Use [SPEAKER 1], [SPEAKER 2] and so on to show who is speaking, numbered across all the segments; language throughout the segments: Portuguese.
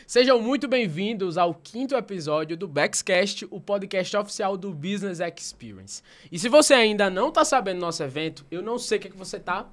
[SPEAKER 1] Sejam muito bem-vindos ao 5º episódio do Backscast, o podcast oficial do Business Experience. E se você ainda não tá sabendo do nosso evento, eu não sei o que você tá...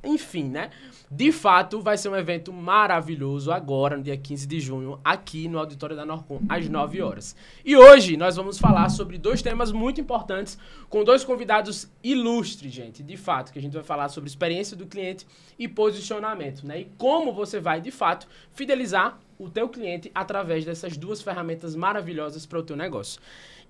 [SPEAKER 1] Enfim, né? De fato, vai ser um evento maravilhoso agora, no dia 15 de junho, aqui no auditório da Norcom, às 9 horas. E hoje nós vamos falar sobre 2 temas muito importantes, com 2 convidados ilustres, gente. De fato, que a gente vai falar sobre experiência do cliente e posicionamento, né? E como você vai, de fato, fidelizar o teu cliente através dessas 2 ferramentas maravilhosas para o teu negócio.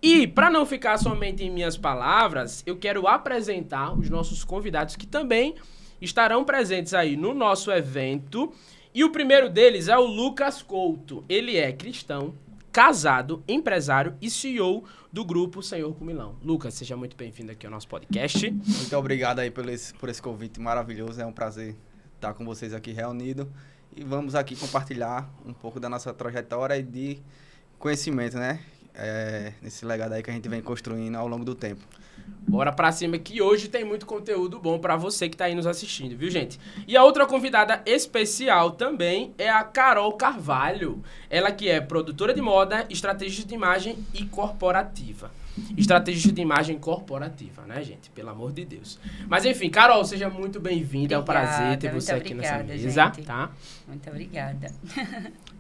[SPEAKER 1] E, para não ficar somente em minhas palavras, eu quero apresentar os nossos convidados que também estarão presentes aí no nosso evento. E o primeiro deles é o Lucas Couto. Ele é cristão, casado, empresário e CEO do grupo Senhor com Milão. Lucas, seja muito bem-vindo aqui ao nosso podcast.
[SPEAKER 2] Muito obrigado aí por esse convite maravilhoso. É um prazer estar com vocês aqui reunidos. E vamos aqui compartilhar um pouco da nossa trajetória e de conhecimento, né? Nesse legado aí que a gente vem construindo ao longo do tempo.
[SPEAKER 1] Bora pra cima que hoje tem muito conteúdo bom pra você que tá aí nos assistindo, viu, gente? E a outra convidada especial também é a Carol Carvalho. Ela que é produtora de moda, estrategista de imagem e corporativa. Estrategista de imagem corporativa, né, gente? Pelo amor de Deus. Mas enfim, Carol, seja muito bem-vinda. É um prazer ter você aqui nessa mesa, gente. Tá?
[SPEAKER 3] Muito obrigada.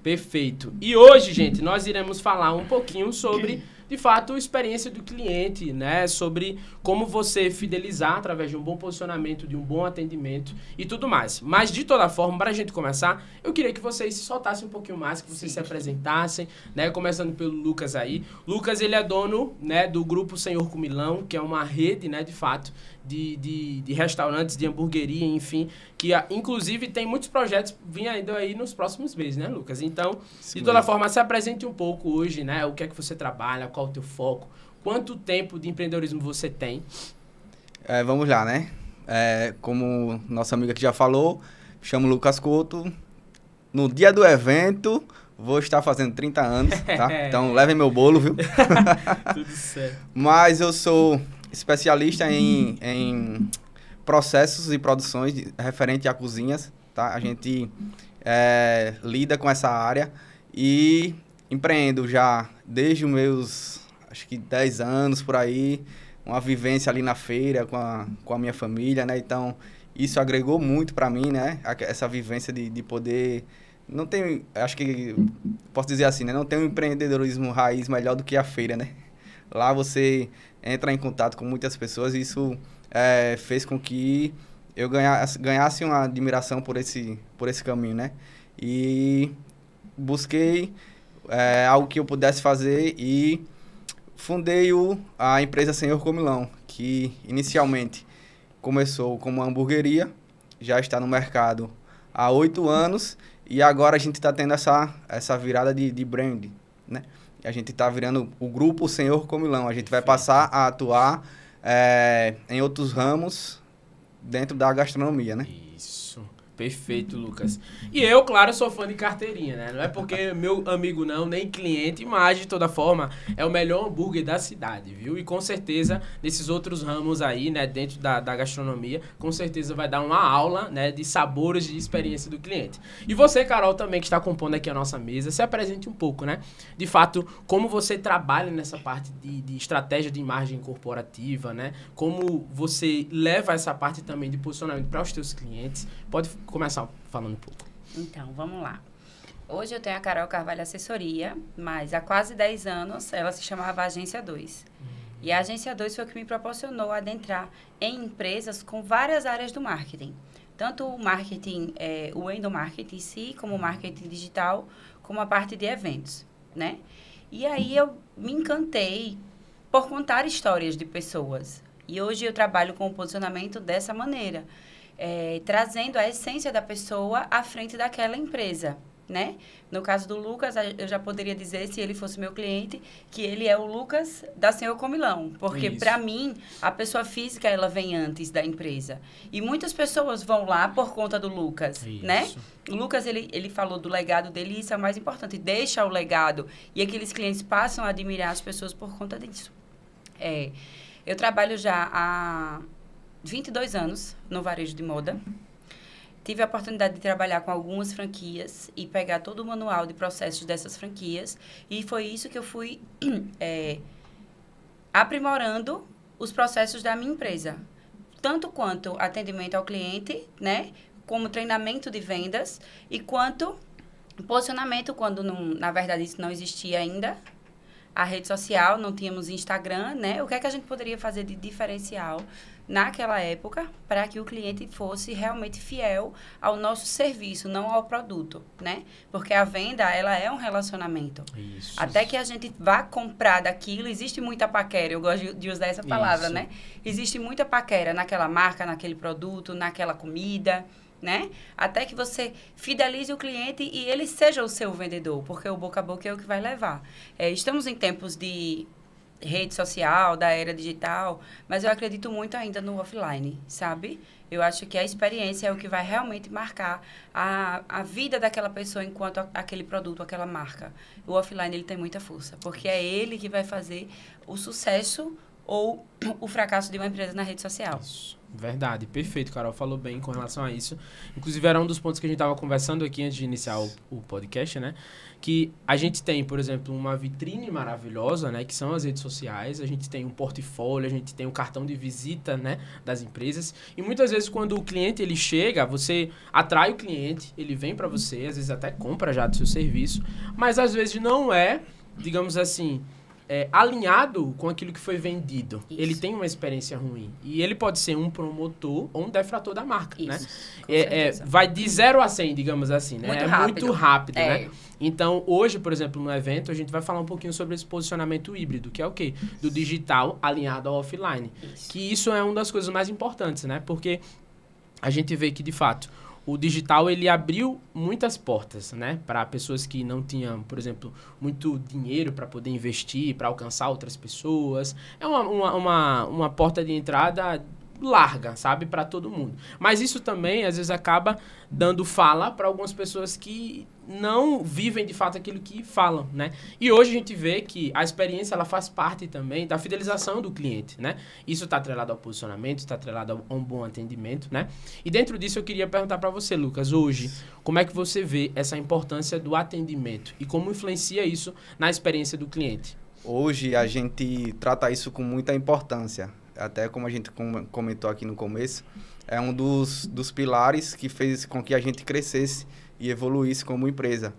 [SPEAKER 1] Perfeito. E hoje, gente, nós iremos falar um pouquinho sobre, de fato, a experiência do cliente, né? Sobre como você fidelizar através de um bom posicionamento, de um bom atendimento e tudo mais. Mas, de toda forma, para a gente começar, eu queria que vocês se soltassem um pouquinho mais, que vocês se apresentassem, né? Começando pelo Lucas aí. Lucas, ele é dono, né, do grupo Senhor com Milão, que é uma rede, né, de fato, de restaurantes, de hamburgueria, enfim, que inclusive tem muitos projetos vindo aí nos próximos meses, né, Lucas? Então, de toda forma, se apresente um pouco hoje, né? O que é que você trabalha, qual o teu foco, quanto tempo de empreendedorismo você tem?
[SPEAKER 2] Vamos lá, né? Como nossa amiga aqui já falou, chamo Lucas Couto. No dia do evento, vou estar fazendo 30 anos, tá? Então, levem meu bolo, viu?
[SPEAKER 1] Tudo certo.
[SPEAKER 2] Mas eu sou especialista em processos e produções referente a cozinhas, tá? A gente lida com essa área e empreendo já desde os meus, acho que 10 anos por aí, uma vivência ali na feira com a minha família, né? Então, isso agregou muito para mim, né? Essa vivência de poder... Não tem, acho que posso dizer assim, né? Não tem um empreendedorismo raiz melhor do que a feira, né? Lá você entra em contato com muitas pessoas e isso fez com que eu ganhasse uma admiração por esse caminho, né? E busquei algo que eu pudesse fazer e fundei a empresa Senhor com Milão, que inicialmente começou como uma hamburgueria, já está no mercado há 8 anos e agora a gente está tendo essa virada de brand, né? A gente está virando o grupo Senhor com Milão. A gente vai passar a atuar em outros ramos dentro da gastronomia, né?
[SPEAKER 1] Isso. Perfeito, Lucas. E eu, claro, sou fã de carteirinha, né? Não é porque meu amigo não, nem cliente, mas de toda forma é o melhor hambúrguer da cidade, viu? E com certeza, nesses outros ramos aí, né, dentro da gastronomia, com certeza vai dar uma aula, né, de sabores, de experiência do cliente. E você, Carol, também que está compondo aqui a nossa mesa, se apresente um pouco, né? De fato, como você trabalha nessa parte de estratégia de imagem corporativa, né? Como você leva essa parte também de posicionamento para os teus clientes. Pode começar falando um pouco.
[SPEAKER 3] Então, vamos lá. Hoje eu tenho a Carol Carvalho Assessoria, mas há quase 10 anos ela se chamava Agência 2. E a Agência 2 foi o que me proporcionou adentrar em empresas com várias áreas do marketing. Tanto o marketing, o endomarketing em si, como o marketing digital, como a parte de eventos, né? E aí eu me encantei por contar histórias de pessoas. E hoje eu trabalho com o posicionamento dessa maneira. Trazendo a essência da pessoa à frente daquela empresa, né? No caso do Lucas, eu já poderia dizer, se ele fosse meu cliente, que ele é o Lucas da Senhor com Milão. Porque, para mim, a pessoa física, ela vem antes da empresa. E muitas pessoas vão lá por conta do Lucas, né? O Lucas, ele falou do legado dele, e isso é o mais importante. Deixa o legado. E aqueles clientes passam a admirar as pessoas por conta disso. Eu trabalho já há 22 anos no varejo de moda. tive a oportunidade de trabalhar com algumas franquias e pegar todo o manual de processos dessas franquias. E foi isso que eu fui aprimorando os processos da minha empresa. Tanto quanto atendimento ao cliente, né? Como treinamento de vendas e quanto posicionamento, quando, na verdade, isso não existia ainda. A rede social, não tínhamos Instagram, né? O que é que a gente poderia fazer de diferencial naquela época para que o cliente fosse realmente fiel ao nosso serviço, não ao produto, né? Porque a venda, ela é um relacionamento.
[SPEAKER 1] Isso.
[SPEAKER 3] Até que a gente vá comprar daquilo, existe muita paquera, eu gosto de usar essa palavra, né? Existe muita paquera naquela marca, naquele produto, naquela comida, né? Até que você fidelize o cliente e ele seja o seu vendedor, porque o boca a boca é o que vai levar. Estamos em tempos de rede social, da era digital, mas eu acredito muito ainda no offline, sabe? Eu acho que a experiência é o que vai realmente marcar a vida daquela pessoa enquanto aquele produto, aquela marca. O offline, ele tem muita força, porque é ele que vai fazer o sucesso ou o fracasso de uma empresa na rede social.
[SPEAKER 1] Isso. Verdade, perfeito, Carol falou bem com relação a isso. Inclusive, era um dos pontos que a gente estava conversando aqui antes de iniciar o podcast, né? Que a gente tem, por exemplo, uma vitrine maravilhosa, né? Que são as redes sociais, a gente tem um portfólio, a gente tem um cartão de visita, né? Das empresas. E muitas vezes, quando o cliente ele chega, você atrai o cliente, ele vem para você, às vezes até compra já do seu serviço, mas às vezes não é, digamos assim, alinhado com aquilo que foi vendido. Isso. Ele tem uma experiência ruim. E ele pode ser um promotor ou um detrator da marca,
[SPEAKER 3] isso,
[SPEAKER 1] né? Vai de 0 a 100, digamos assim, né? Muito rápido, né? Então, hoje, por exemplo, no evento, a gente vai falar um pouquinho sobre esse posicionamento híbrido, que é o quê? Do digital alinhado ao offline. Isso. Que isso é uma das coisas mais importantes, né? Porque a gente vê que, de fato, o digital, ele abriu muitas portas, né? Para pessoas que não tinham, por exemplo, muito dinheiro para poder investir, para alcançar outras pessoas. É uma porta de entrada larga, sabe? Para todo mundo. Mas isso também, às vezes, acaba dando fala para algumas pessoas que não vivem, de fato, aquilo que falam, né? E hoje a gente vê que a experiência, ela faz parte também da fidelização do cliente, né? Isso está atrelado ao posicionamento, está atrelado a um bom atendimento, né? E dentro disso eu queria perguntar para você, Lucas, hoje, como é que você vê essa importância do atendimento e como influencia isso na experiência do cliente?
[SPEAKER 2] Hoje a gente trata isso com muita importância. Até como a gente comentou aqui no começo, é um dos pilares que fez com que a gente crescesse e evoluísse como empresa.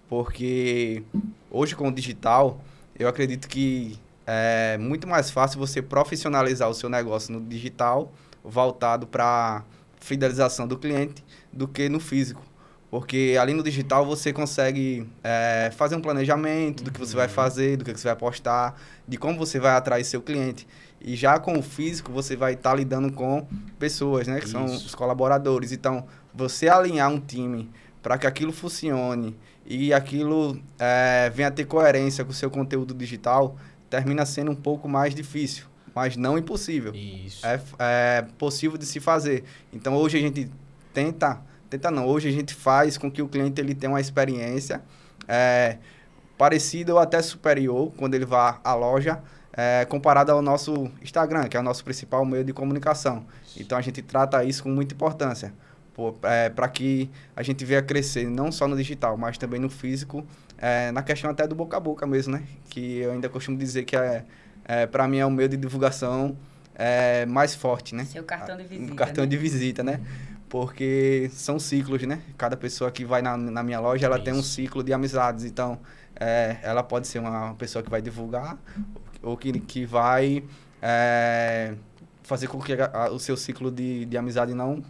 [SPEAKER 2] Porque hoje com o digital, eu acredito que é muito mais fácil você profissionalizar o seu negócio no digital, voltado para fidelização do cliente, do que no físico. Porque ali no digital você consegue fazer um planejamento do que você vai fazer, do que você vai postar, de como você vai atrair seu cliente. E já com o físico, você vai estar lidando com pessoas, né? Que são os colaboradores. Então, você alinhar um time para que aquilo funcione e aquilo venha a ter coerência com o seu conteúdo digital, termina sendo um pouco mais difícil, mas não impossível.
[SPEAKER 1] Isso.
[SPEAKER 2] É possível de se fazer. Então, hoje a gente hoje a gente faz com que o cliente ele tenha uma experiência parecida ou até superior quando ele vá à loja, comparado ao nosso Instagram, que é o nosso principal meio de comunicação. Então, a gente trata isso com muita importância, para que a gente venha crescer, não só no digital, mas também no físico, na questão até do boca a boca mesmo, né? Que eu ainda costumo dizer que para mim é o meio de divulgação mais forte, né?
[SPEAKER 3] Seu cartão de visita.
[SPEAKER 2] O cartão de visita, né? Porque são ciclos, né? Cada pessoa que vai na minha loja, ela tem um ciclo de amizades. Então, ela pode ser uma pessoa que vai divulgar ou que vai fazer com que o seu ciclo de amizade não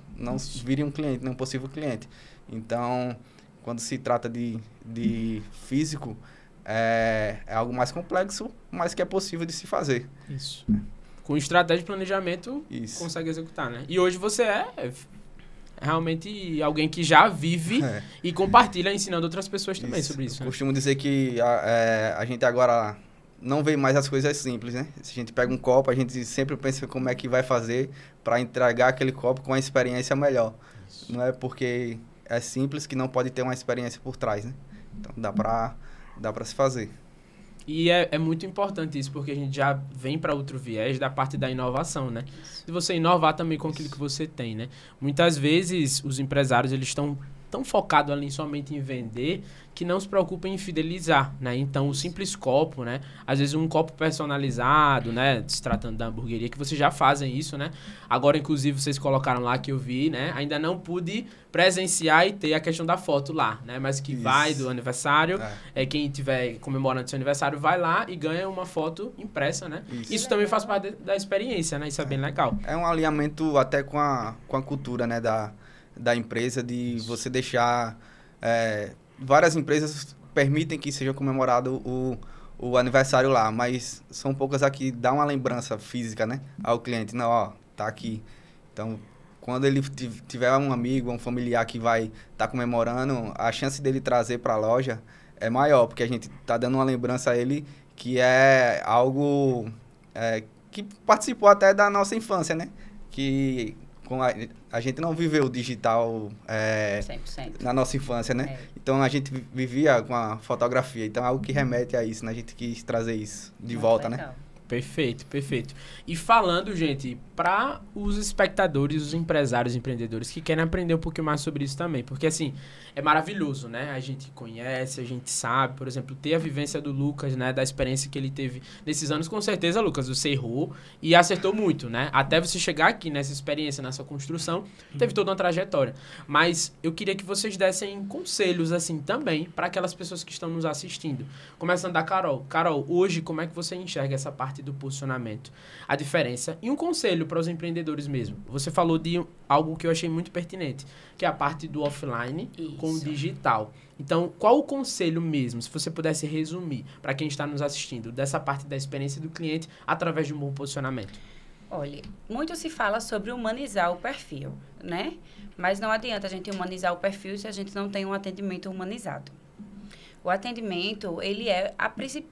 [SPEAKER 2] vire um cliente, não um possível cliente. Então, quando se trata de físico, é algo mais complexo, mas que é possível de se fazer.
[SPEAKER 1] Isso. Com estratégia de planejamento, consegue executar, né? E hoje você é realmente alguém que já vive e compartilha, ensinando outras pessoas também sobre isso.
[SPEAKER 2] Eu costumo dizer que a gente agora não vê mais as coisas simples, né? Se a gente pega um copo, a gente sempre pensa como é que vai fazer para entregar aquele copo com uma experiência melhor. Isso. Não é porque é simples que não pode ter uma experiência por trás, né? Então, dá para se fazer.
[SPEAKER 1] E é muito importante isso, porque a gente já vem para outro viés da parte da inovação, né? De você inovar também com aquilo que você tem, né? Muitas vezes os empresários, eles estão tão focados ali somente em vender que não se preocupam em fidelizar, né? Então, o simples copo, né? Às vezes um copo personalizado, né? Se tratando da hamburgueria, que vocês já fazem isso, né? Agora, inclusive, vocês colocaram lá que eu vi, né? Ainda não pude presenciar e ter a questão da foto lá, né? Mas que vai do aniversário, quem tiver comemorando seu aniversário vai lá e ganha uma foto impressa, né? Isso também faz parte da experiência, né? Isso é bem legal.
[SPEAKER 2] É um alinhamento até com a cultura, né? Da empresa, de você deixar... várias empresas permitem que seja comemorado o aniversário lá, mas são poucas aqui dá uma lembrança física, né, ao cliente. Não, ó, tá aqui. Então, quando ele tiver um amigo, um familiar que vai estar comemorando, a chance dele trazer para a loja é maior, porque a gente tá dando uma lembrança a ele que é algo que participou até da nossa infância, né? Que a gente não viveu o digital
[SPEAKER 3] 100%.
[SPEAKER 2] na nossa infância, né? Então, a gente vivia com a fotografia. Então, é algo que remete a isso, né? A gente quis trazer isso de
[SPEAKER 3] Muito
[SPEAKER 2] volta,
[SPEAKER 3] legal.
[SPEAKER 2] né?
[SPEAKER 1] Perfeito, perfeito. E falando, gente, para os espectadores, os empresários, empreendedores que querem aprender um pouquinho mais sobre isso também, porque assim, é maravilhoso, né? A gente conhece, a gente sabe, por exemplo, ter a vivência do Lucas, né? Da experiência que ele teve nesses anos, com certeza, Lucas, você errou e acertou muito, né? Até você chegar aqui nessa experiência, nessa construção, teve toda uma trajetória. Mas eu queria que vocês dessem conselhos, assim, também, para aquelas pessoas que estão nos assistindo. Começando da Carol. Carol, hoje, como é que você enxerga essa parte do posicionamento, a diferença e um conselho para os empreendedores mesmo? Você falou de algo que eu achei muito pertinente, que é a parte do offline com o digital. Então, qual o conselho mesmo, se você pudesse resumir para quem está nos assistindo, dessa parte da experiência do cliente através de um bom posicionamento?
[SPEAKER 3] Olha, muito se fala sobre humanizar o perfil, né? Mas não adianta a gente humanizar o perfil se a gente não tem um atendimento humanizado. O atendimento, ele é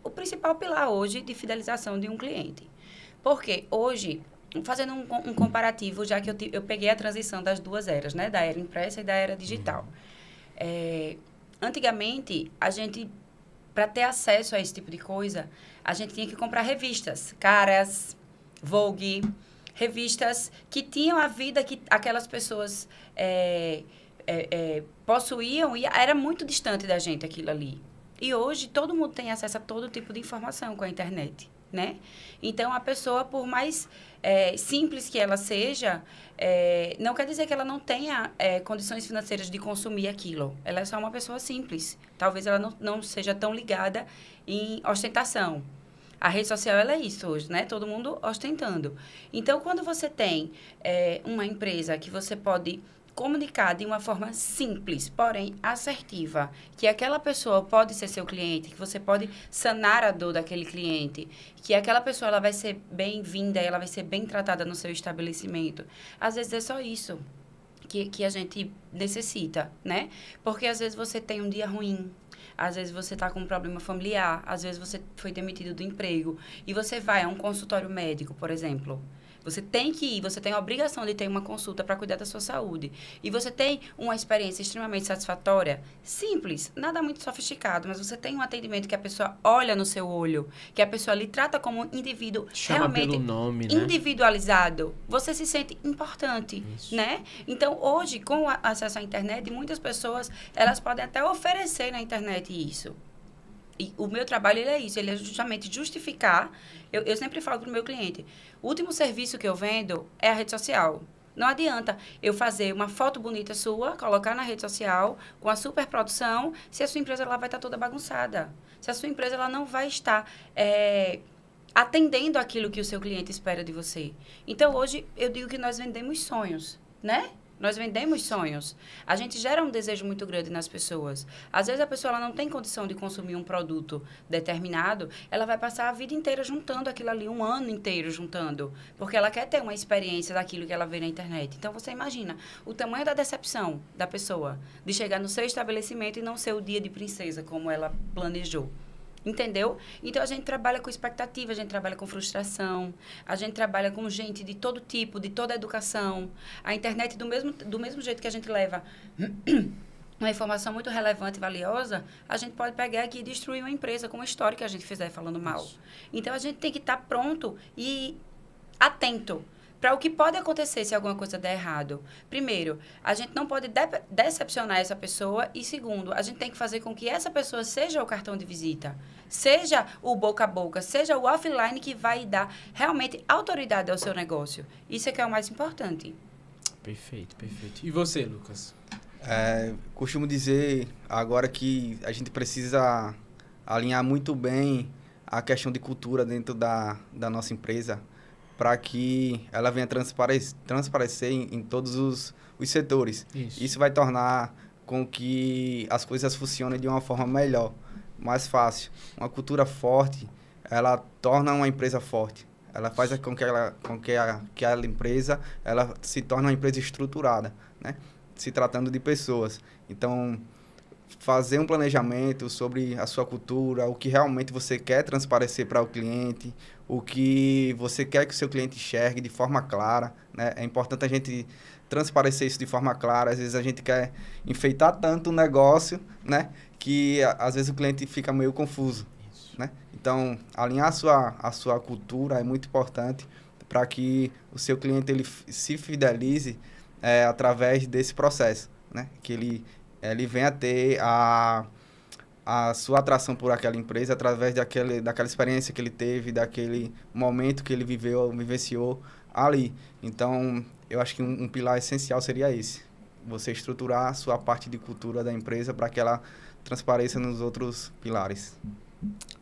[SPEAKER 3] o principal pilar hoje de fidelização de um cliente. Porque hoje, fazendo um comparativo, já que eu peguei a transição das duas eras, né? Da era impressa e da era digital. Antigamente, a gente, para ter acesso a esse tipo de coisa, a gente tinha que comprar revistas, Caras, Vogue, revistas que tinham a vida que aquelas pessoas possuíam e era muito distante da gente aquilo ali. E hoje todo mundo tem acesso a todo tipo de informação com a internet, né? Então, a pessoa, por mais simples que ela seja, não quer dizer que ela não tenha condições financeiras de consumir aquilo. Ela é só uma pessoa simples. Talvez ela não seja tão ligada em ostentação. A rede social, ela é isso hoje, né? Todo mundo ostentando. Então, quando você tem uma empresa que você pode comunicar de uma forma simples, porém assertiva, que aquela pessoa pode ser seu cliente, que você pode sanar a dor daquele cliente, que aquela pessoa ela vai ser bem-vinda, ela vai ser bem tratada no seu estabelecimento. Às vezes é só isso que a gente necessita, né? Porque às vezes você tem um dia ruim, às vezes você está com um problema familiar, às vezes você foi demitido do emprego e você vai a um consultório médico, por exemplo. Você tem que ir, você tem a obrigação de ter uma consulta para cuidar da sua saúde. E você tem uma experiência extremamente satisfatória, simples, nada muito sofisticado, mas você tem um atendimento que a pessoa olha no seu olho, que a pessoa lhe trata como um indivíduo
[SPEAKER 1] Chama
[SPEAKER 3] realmente
[SPEAKER 1] pelo nome, né?
[SPEAKER 3] individualizado. Você se sente importante,
[SPEAKER 1] Isso.
[SPEAKER 3] né? Então, hoje, com o acesso à internet, muitas pessoas, elas podem até oferecer na internet isso. E o meu trabalho, ele é isso, ele é justamente justificar. Eu sempre falo para o meu cliente, o último serviço que eu vendo é a rede social. Não adianta eu fazer uma foto bonita sua, colocar na rede social, com a super produção, se a sua empresa ela vai estar toda bagunçada. Se a sua empresa ela não vai estar atendendo aquilo que o seu cliente espera de você. Então, hoje, eu digo que nós vendemos sonhos, né? Nós vendemos sonhos. A gente gera um desejo muito grande nas pessoas. Às vezes, a pessoa ela não tem condição de consumir um produto determinado, ela vai passar a vida inteira juntando aquilo ali, um ano inteiro juntando, porque ela quer ter uma experiência daquilo que ela vê na internet. Então, você imagina o tamanho da decepção da pessoa de chegar no seu estabelecimento e não ser o dia de princesa, como ela planejou. Entendeu? Então, a gente trabalha com expectativa, a gente trabalha com frustração, a gente trabalha com gente de todo tipo, de toda a educação. A internet, do mesmo jeito que a gente leva uma informação muito relevante e valiosa, a gente pode pegar aqui e destruir uma empresa com uma história que a gente fizer falando mal.
[SPEAKER 1] Isso.
[SPEAKER 3] Então, a gente tem que estar pronto e atento para o que pode acontecer se alguma coisa der errado. Primeiro, a gente não pode decepcionar essa pessoa. E segundo, a gente tem que fazer com que essa pessoa seja o cartão de visita, seja o boca a boca, seja o offline que vai dar realmente autoridade ao seu negócio. Isso é que é o mais importante.
[SPEAKER 1] Perfeito, perfeito. E você, Lucas?
[SPEAKER 2] Costumo dizer agora que a gente precisa alinhar muito bem a questão de cultura dentro da nossa empresa para que ela venha transparecer em todos os setores. Isso vai tornar com que as coisas funcionem de uma forma melhor, mais fácil. Uma cultura forte, ela torna uma empresa forte. Ela faz com que aquela empresa ela se torne uma empresa estruturada, né? Se tratando de pessoas. Então, fazer um planejamento sobre a sua cultura, o que realmente você quer transparecer para o cliente, o que você quer que o seu cliente enxergue de forma clara, né? É importante a gente transparecer isso de forma clara. Às vezes a gente quer enfeitar tanto o negócio, né? Que às vezes o cliente fica meio confuso, né? Então, alinhar a sua cultura é muito importante para que o seu cliente ele se fidelize através desse processo, né? Que ele venha ter a sua atração por aquela empresa através daquela experiência que ele teve, daquele momento que ele vivenciou ali. Então, eu acho que um pilar essencial seria esse. Você estruturar a sua parte de cultura da empresa para que ela transpareça nos outros pilares.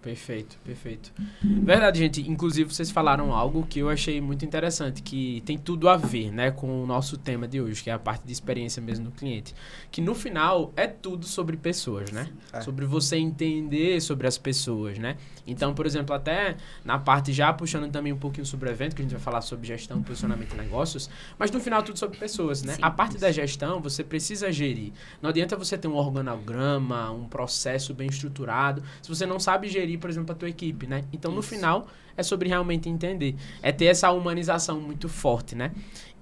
[SPEAKER 1] Perfeito, perfeito. Verdade, gente. Inclusive, vocês falaram algo que eu achei muito interessante, que tem tudo a ver, né, com o nosso tema de hoje, que é a parte de experiência mesmo do cliente. Que no final é tudo sobre pessoas, né? Sobre você entender sobre as pessoas, né? Então, por exemplo, até na parte já puxando também um pouquinho sobre o evento, que a gente vai falar sobre gestão, posicionamento e negócios, mas no final tudo sobre pessoas, né?
[SPEAKER 3] Sim,
[SPEAKER 1] a parte da gestão, você precisa gerir. Não adianta você ter um organograma, um processo bem estruturado, se você não sabe gerir, por exemplo, a tua equipe, né? Então, no final, é sobre realmente entender. É ter essa humanização muito forte, né?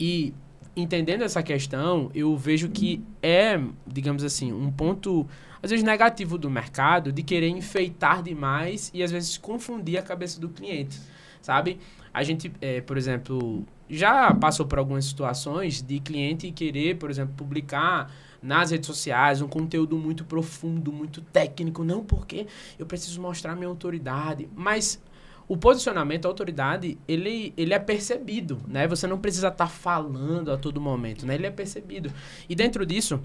[SPEAKER 1] E entendendo essa questão, eu vejo que é, digamos assim, um ponto, às vezes, negativo do mercado de querer enfeitar demais e, às vezes, confundir a cabeça do cliente, sabe? A gente, por exemplo, já passou por algumas situações de cliente querer, por exemplo, publicar nas redes sociais um conteúdo muito profundo, muito técnico, não porque eu preciso mostrar minha autoridade, mas o posicionamento, a autoridade, ele é percebido, né? Você não precisa estar falando a todo momento, né? Ele é percebido. E dentro disso,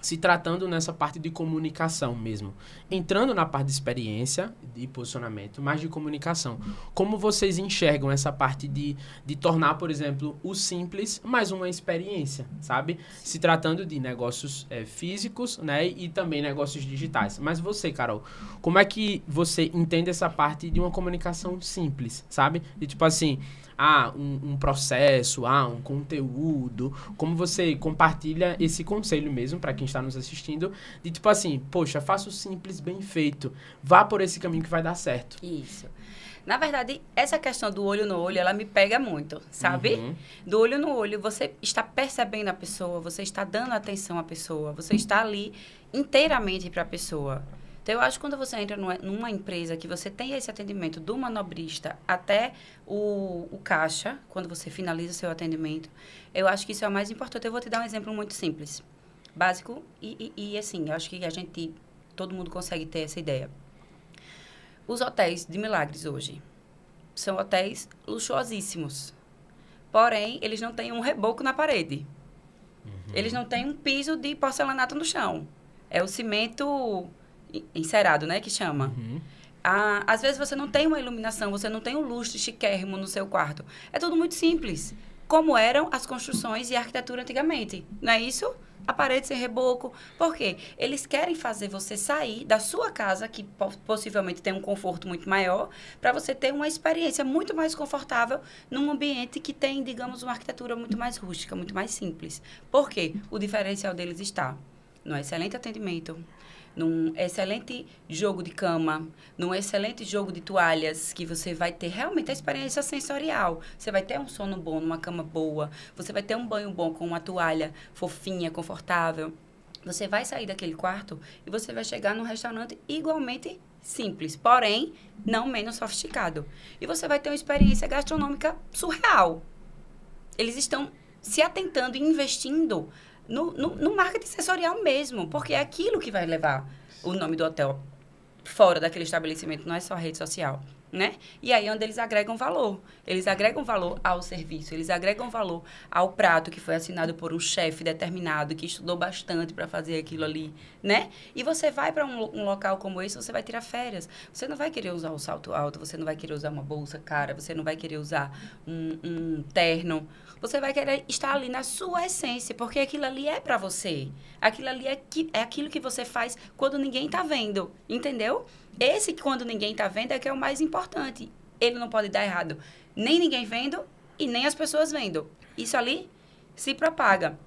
[SPEAKER 1] se tratando nessa parte de comunicação mesmo, entrando na parte de experiência, de posicionamento, mas de comunicação. Como vocês enxergam essa parte de tornar, por exemplo, o simples mais uma experiência, sabe? Se tratando de negócios físicos, né? E também negócios digitais. Mas você, Carol, como é que você entende essa parte de uma comunicação simples, sabe? De tipo assim, um processo, um conteúdo, como você compartilha esse conselho mesmo para quem está nos assistindo, de tipo assim, poxa, faça o simples bem feito, vá por esse caminho que vai dar certo.
[SPEAKER 3] Isso. Na verdade, essa questão do olho no olho, ela me pega muito, sabe?
[SPEAKER 1] Uhum.
[SPEAKER 3] Do olho no olho, você está percebendo a pessoa, você está dando atenção à pessoa, você está ali inteiramente para a pessoa. Então, eu acho que quando você entra numa empresa que você tem esse atendimento do manobrista até o caixa, quando você finaliza o seu atendimento, eu acho que isso é o mais importante. Eu vou te dar um exemplo muito simples, básico e assim, eu acho que todo mundo consegue ter essa ideia. Os hotéis de milagres hoje são hotéis luxuosíssimos, porém, eles não têm um reboco na parede. Uhum. Eles não têm um piso de porcelanato no chão. É o cimento encerado, né, que chama.
[SPEAKER 1] Uhum.
[SPEAKER 3] Às vezes você não tem uma iluminação, você não tem um lustre chiquérrimo no seu quarto. É tudo muito simples. Como eram as construções e a arquitetura antigamente. Não é isso? A parede sem reboco. Por quê? Eles querem fazer você sair da sua casa, que possivelmente tem um conforto muito maior, para você ter uma experiência muito mais confortável num ambiente que tem, digamos, uma arquitetura muito mais rústica, muito mais simples. Por quê? O diferencial deles está no excelente atendimento, num excelente jogo de cama, num excelente jogo de toalhas, que você vai ter realmente a experiência sensorial. Você vai ter um sono bom, numa cama boa, você vai ter um banho bom com uma toalha fofinha, confortável. Você vai sair daquele quarto e você vai chegar num restaurante igualmente simples, porém não menos sofisticado. E você vai ter uma experiência gastronômica surreal. Eles estão se atentando e investindo no marketing sensorial mesmo, porque é aquilo que vai levar o nome do hotel fora daquele estabelecimento, não é só rede social, né? E aí é onde eles agregam valor. Eles agregam valor ao serviço, eles agregam valor ao prato que foi assinado por um chefe determinado, que estudou bastante para fazer aquilo ali, né? E você vai para um local como esse, você vai tirar férias. Você não vai querer usar um salto alto, você não vai querer usar uma bolsa cara, você não vai querer usar um terno. Você vai querer estar ali na sua essência, porque aquilo ali é para você. Aquilo ali é aquilo que você faz quando ninguém está vendo, entendeu? Esse quando ninguém está vendo é que é o mais importante. Ele não pode dar errado. Nem ninguém vendo e nem as pessoas vendo. Isso ali se propaga,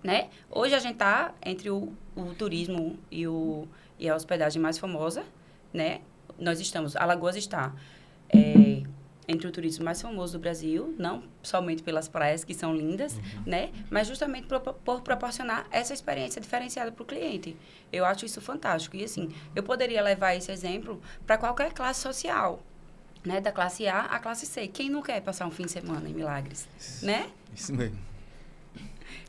[SPEAKER 3] né? Hoje a gente está entre o turismo e a hospedagem mais famosa, né? Nós estamos, Alagoas está entre o turismo mais famoso do Brasil, não somente pelas praias que são lindas, né? Mas justamente por proporcionar essa experiência diferenciada para o cliente. Eu acho isso fantástico. E assim, eu poderia levar esse exemplo para qualquer classe social, né? Da classe A à classe C. Quem não quer passar um fim de semana em Milagres, né?
[SPEAKER 2] Isso mesmo.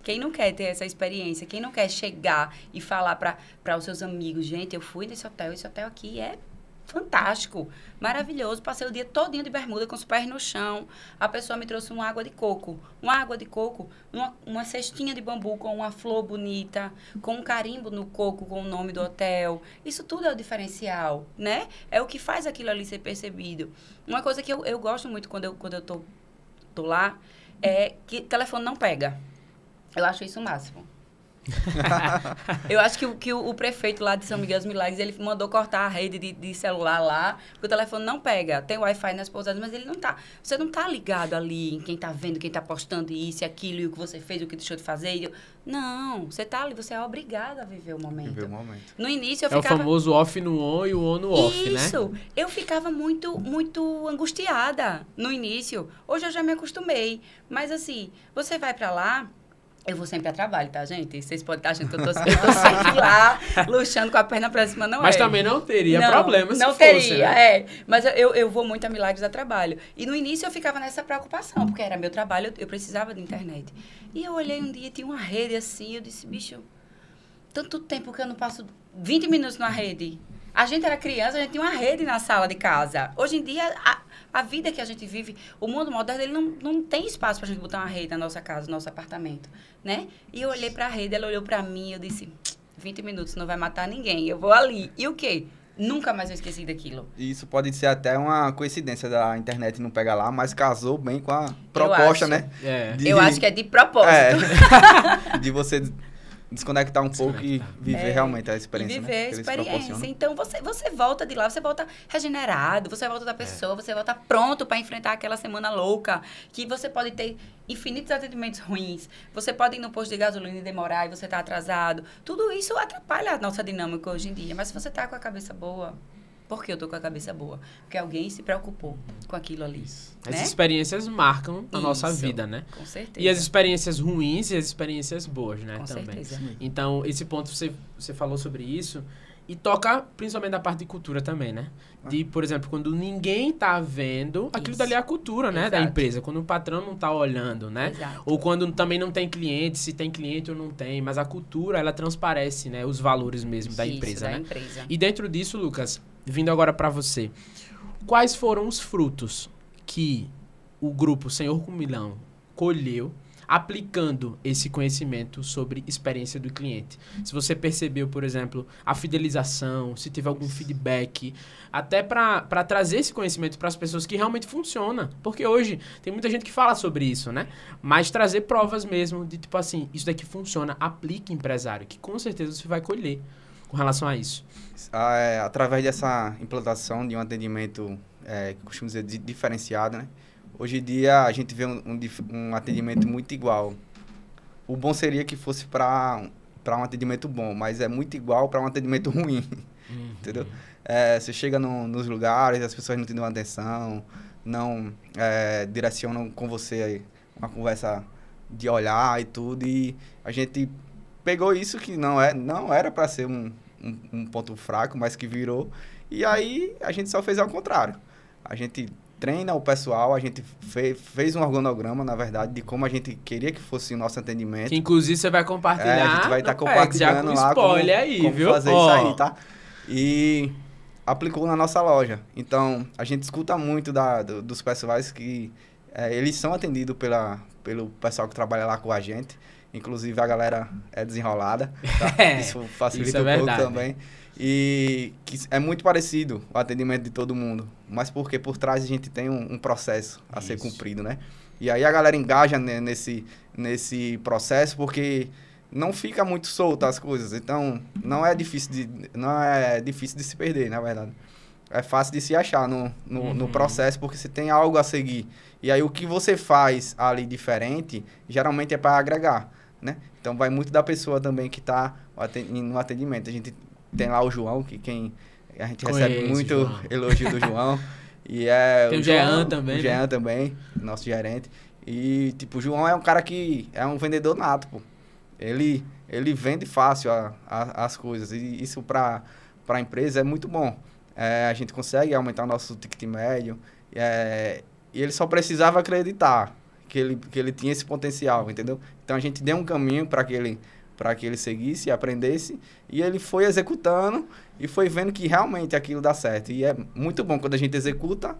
[SPEAKER 3] Quem não quer ter essa experiência? Quem não quer chegar e falar para os seus amigos, gente, eu fui nesse hotel, esse hotel aqui é fantástico, maravilhoso. Passei o dia todinho de bermuda com os pés no chão. A pessoa me trouxe uma água de coco, uma cestinha de bambu com uma flor bonita, com um carimbo no coco com o nome do hotel. Isso tudo é o diferencial, né? É o que faz aquilo ali ser percebido. Uma coisa que eu gosto muito quando eu tô lá é que o telefone não pega. Eu acho isso o máximo. Eu acho que o prefeito lá de São Miguel dos Milagres, ele mandou cortar a rede de celular lá, porque o telefone não pega. Tem Wi-Fi nas pousadas, mas ele não tá. Você não tá ligado ali em quem tá vendo, quem tá postando isso e aquilo, e o que você fez, o que deixou de fazer. Não, você tá ali, você é obrigado a viver o momento.
[SPEAKER 2] Viver o momento.
[SPEAKER 3] No início eu ficava...
[SPEAKER 1] É o famoso off no on e o on no off, né?
[SPEAKER 3] Isso. Eu ficava muito angustiada no início. Hoje eu já me acostumei. Mas assim, você vai pra lá... Eu vou sempre a trabalho, tá, gente? Vocês podem estar achando que eu tô sempre lá, luxando com a perna pra cima, não
[SPEAKER 1] Mas também não teria problema se
[SPEAKER 3] não
[SPEAKER 1] fosse,
[SPEAKER 3] teria,
[SPEAKER 1] né?
[SPEAKER 3] Mas eu vou muito a Milagres a trabalho. E no início eu ficava nessa preocupação, porque era meu trabalho, eu precisava de internet. E eu olhei um dia, tinha uma rede assim, eu disse, bicho, tanto tempo que eu não passo 20 minutos na rede. A gente era criança, a gente tinha uma rede na sala de casa. Hoje em dia, a vida que a gente vive, o mundo moderno, ele não tem espaço pra gente botar uma rede na nossa casa, no nosso apartamento, né? E eu olhei pra rede, ela olhou pra mim, eu disse, 20 minutos não vai matar ninguém, eu vou ali. E o quê? Nunca mais eu esqueci daquilo.
[SPEAKER 2] Isso pode ser até uma coincidência da internet não pegar lá, mas casou bem com a proposta, né?
[SPEAKER 3] Eu acho que é de propósito.
[SPEAKER 2] De você desconectar um pouco e viver realmente a experiência.
[SPEAKER 3] E viver a experiência. Então, você volta de lá, você volta regenerado, você volta da pessoa, você volta pronto para enfrentar aquela semana louca, que você pode ter infinitos atendimentos ruins, você pode ir no posto de gasolina e demorar e você tá atrasado. Tudo isso atrapalha a nossa dinâmica hoje em dia. Mas se você tá com a cabeça boa... Por que eu tô com a cabeça boa? Porque alguém se preocupou com aquilo ali.
[SPEAKER 1] As
[SPEAKER 3] né?
[SPEAKER 1] experiências marcam a nossa vida, né?
[SPEAKER 3] Com certeza.
[SPEAKER 1] E as experiências ruins e as experiências boas, né?
[SPEAKER 3] Com
[SPEAKER 1] também.
[SPEAKER 3] certeza.
[SPEAKER 1] Então, esse ponto você falou sobre isso. E toca principalmente da parte de cultura também, né? De, por exemplo, quando ninguém tá vendo, aquilo dali é a cultura, né?
[SPEAKER 3] Exato.
[SPEAKER 1] Da empresa. Quando o patrão não tá olhando, né?
[SPEAKER 3] Exato.
[SPEAKER 1] Ou quando também não tem cliente, se tem cliente ou não tem. Mas a cultura, ela transparece, né? Os valores mesmo da empresa, né?
[SPEAKER 3] Empresa.
[SPEAKER 1] E dentro disso, Lucas, vindo agora para você, quais foram os frutos que o grupo Senhor Comilão colheu aplicando esse conhecimento sobre experiência do cliente? Se você percebeu, por exemplo, a fidelização, se teve algum feedback, até para trazer esse conhecimento para as pessoas que realmente funciona. Porque hoje tem muita gente que fala sobre isso, né? Mas trazer provas mesmo de tipo assim, isso daqui funciona, aplique empresário, que com certeza você vai colher com relação a isso.
[SPEAKER 2] Através dessa implantação de um atendimento, costumo dizer, diferenciado, né? Hoje em dia, a gente vê um atendimento muito igual. O bom seria que fosse para um atendimento bom, mas é muito igual para um atendimento ruim, entendeu? Você chega nos lugares, as pessoas não te dão atenção, não direcionam com você uma conversa de olhar e tudo, e a gente pegou isso que não era para ser um ponto fraco, mas que virou. E aí a gente só fez ao contrário. A gente treina o pessoal, a gente fez um organograma, na verdade, de como a gente queria que fosse o nosso atendimento.
[SPEAKER 1] Que inclusive você vai compartilhar.
[SPEAKER 2] A gente vai estar compartilhando lá como
[SPEAKER 1] viu?
[SPEAKER 2] Fazer isso aí, tá? E aplicou na nossa loja. Então, a gente escuta muito dos pessoais que eles são atendidos pelo pessoal que trabalha lá com a gente. Inclusive, a galera é desenrolada, tá? Isso facilita
[SPEAKER 1] isso
[SPEAKER 2] pouco também. E que é muito parecido o atendimento de todo mundo. Mas porque por trás a gente tem um processo a ser cumprido, né? E aí a galera engaja nesse processo porque não fica muito solta as coisas. Então, não é difícil de se perder, na verdade. É fácil de se achar no processo porque você tem algo a seguir. E aí o que você faz ali diferente, geralmente é para agregar, né? Então, vai muito da pessoa também que está no atendimento. A gente tem lá o João, a gente recebe muito elogio do João. E
[SPEAKER 1] tem o Jean também.
[SPEAKER 2] O Jean também, nosso gerente. E, tipo, o João é um cara que é um vendedor nato, pô. Ele vende fácil as coisas. E isso para a empresa é muito bom. A gente consegue aumentar o nosso ticket médio. E ele só precisava acreditar que ele tinha esse potencial, entendeu? Então, a gente deu um caminho para que ele seguisse e aprendesse, e ele foi executando e foi vendo que realmente aquilo dá certo. E é muito bom quando a gente executa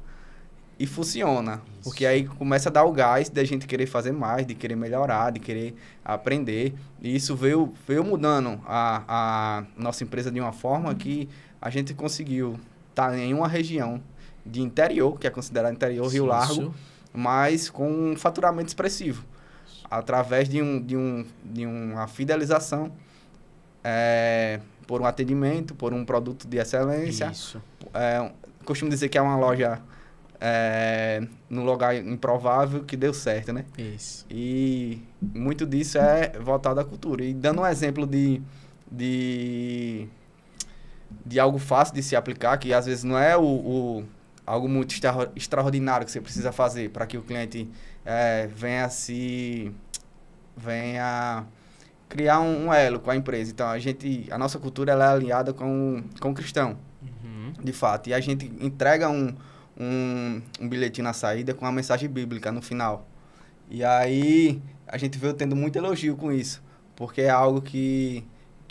[SPEAKER 2] e funciona, porque aí começa a dar o gás de a gente querer fazer mais, de querer melhorar, de querer aprender, e isso veio mudando a nossa empresa de uma forma que a gente conseguiu estar em uma região de interior, que é considerado interior, Rio Largo, mas com um faturamento expressivo, através de uma fidelização, por um atendimento, por um produto de excelência.
[SPEAKER 1] Isso.
[SPEAKER 2] Costumo dizer que é uma loja num lugar improvável que deu certo, né?
[SPEAKER 1] Isso.
[SPEAKER 2] E muito disso é voltado à cultura. E dando um exemplo de algo fácil de se aplicar, que às vezes não é algo muito extraordinário que você precisa fazer para que o cliente venha criar um elo com a empresa. Então, a nossa cultura ela é alinhada com o cristão, de fato. E a gente entrega um bilhetinho na saída com uma mensagem bíblica no final. E aí, a gente veio tendo muito elogio com isso, porque é algo que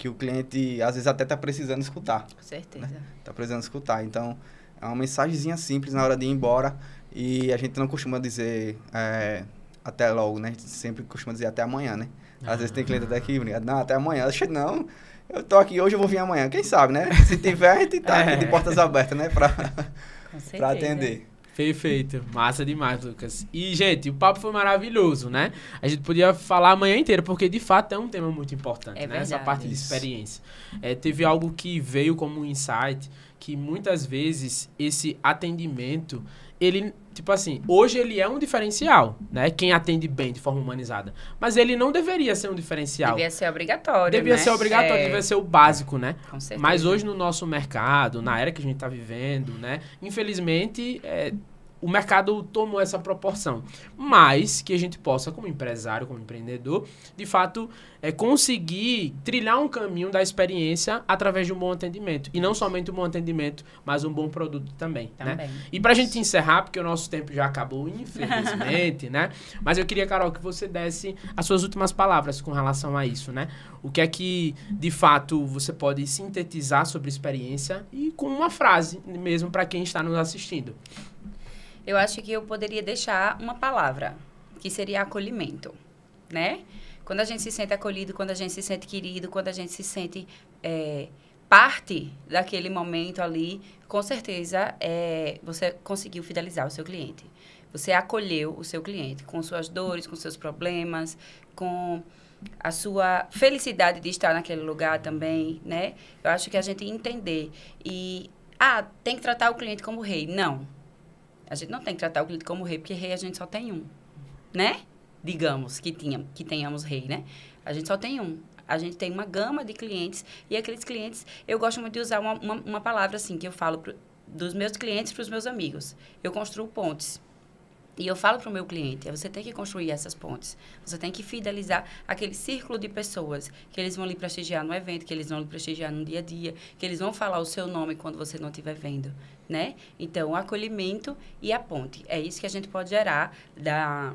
[SPEAKER 2] o cliente, às vezes, até está precisando escutar.
[SPEAKER 3] Com certeza.
[SPEAKER 2] Né? Tá precisando escutar. Então, é uma mensagenzinha simples na hora de ir embora. E a gente não costuma dizer até logo, né? A gente sempre costuma dizer até amanhã, né? Às vezes tem cliente até aqui, não, até amanhã. Não, eu tô aqui hoje, eu vou vir amanhã. Quem sabe, né? Se tiver, a gente tá aqui de portas abertas, né? Pra atender.
[SPEAKER 1] Perfeito. Massa demais, Lucas. E, gente, o papo foi maravilhoso, né? A gente podia falar a manhã inteira, porque, de fato, é um tema muito importante, né?
[SPEAKER 3] Verdade.
[SPEAKER 1] Essa parte de experiência. Teve algo que veio como um insight, que muitas vezes esse atendimento, ele, tipo assim, hoje ele é um diferencial, né? Quem atende bem de forma humanizada. Mas ele não deveria ser um diferencial.
[SPEAKER 3] Devia ser obrigatório,
[SPEAKER 1] Devia
[SPEAKER 3] né?
[SPEAKER 1] ser obrigatório, devia ser o básico, né?
[SPEAKER 3] Com certeza.
[SPEAKER 1] Mas hoje no nosso mercado, na era que a gente está vivendo, né? Infelizmente, o mercado tomou essa proporção. Mas que a gente possa, como empresário, como empreendedor, de fato, conseguir trilhar um caminho da experiência através de um bom atendimento. E não somente um bom atendimento, mas um bom produto também. Né? E pra gente encerrar, porque o nosso tempo já acabou, infelizmente, né? Mas eu queria, Carol, que você desse as suas últimas palavras com relação a isso, né? O que é que, de fato, você pode sintetizar sobre experiência e com uma frase mesmo para quem está nos assistindo.
[SPEAKER 3] Eu acho que eu poderia deixar uma palavra, que seria acolhimento, né? Quando a gente se sente acolhido, quando a gente se sente querido, quando a gente se sente parte daquele momento ali, com certeza você conseguiu fidelizar o seu cliente. Você acolheu o seu cliente com suas dores, com seus problemas, com a sua felicidade de estar naquele lugar também, né? Eu acho que a gente entender tem que tratar o cliente como rei. Não. A gente não tem que tratar o cliente como rei, porque rei a gente só tem um, né? Digamos que tenhamos rei, né? A gente só tem um. A gente tem uma gama de clientes, e aqueles clientes, eu gosto muito de usar uma palavra assim, que eu falo dos meus clientes para os meus amigos. Eu construo pontes. E eu falo para o meu cliente, você tem que construir essas pontes. Você tem que fidelizar aquele círculo de pessoas que eles vão lhe prestigiar no evento, que eles vão lhe prestigiar no dia a dia, que eles vão falar o seu nome quando você não estiver vendo, né? Então, o acolhimento e a ponte. É isso que a gente pode gerar da...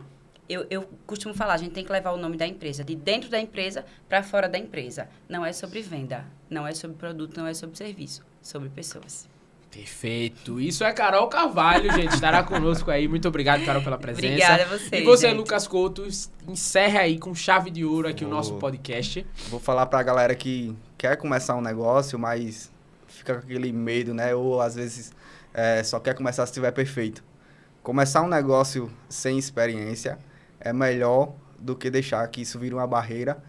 [SPEAKER 3] Eu costumo falar, a gente tem que levar o nome da empresa, de dentro da empresa para fora da empresa. Não é sobre venda, não é sobre produto, não é sobre serviço, sobre pessoas.
[SPEAKER 1] Perfeito. Isso é Carol Carvalho, gente. Estará conosco aí. Muito obrigado, Carol, pela presença.
[SPEAKER 3] Obrigada a você,
[SPEAKER 1] E você,
[SPEAKER 3] gente.
[SPEAKER 1] Lucas Couto, encerra aí com chave de ouro aqui o nosso podcast.
[SPEAKER 2] Vou falar pra galera que quer começar um negócio, mas fica com aquele medo, né? Ou às vezes só quer começar se estiver perfeito. Começar um negócio sem experiência é melhor do que deixar que isso vire uma barreira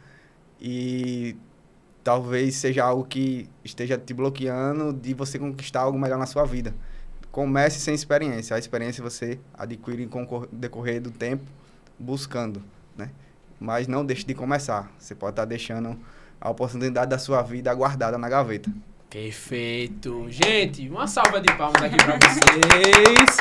[SPEAKER 2] e talvez seja algo que esteja te bloqueando de você conquistar algo melhor na sua vida. Comece sem experiência. A experiência você adquire em decorrer do tempo buscando, né? Mas não deixe de começar. Você pode estar deixando a oportunidade da sua vida guardada na gaveta.
[SPEAKER 1] Perfeito. Gente, uma salva de palmas aqui para vocês.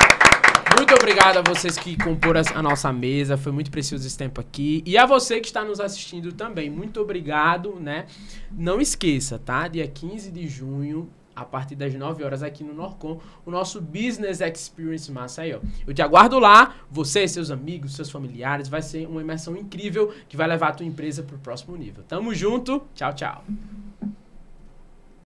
[SPEAKER 1] Muito obrigado a vocês que comporam a nossa mesa, foi muito precioso esse tempo aqui. E a você que está nos assistindo também, muito obrigado, né? Não esqueça, tá? Dia 15 de junho, a partir das 9 horas aqui no Norcon, o nosso Business Experience Maceió. Eu te aguardo lá, você, seus amigos, seus familiares, vai ser uma imersão incrível que vai levar a tua empresa para o próximo nível. Tamo junto, tchau, tchau.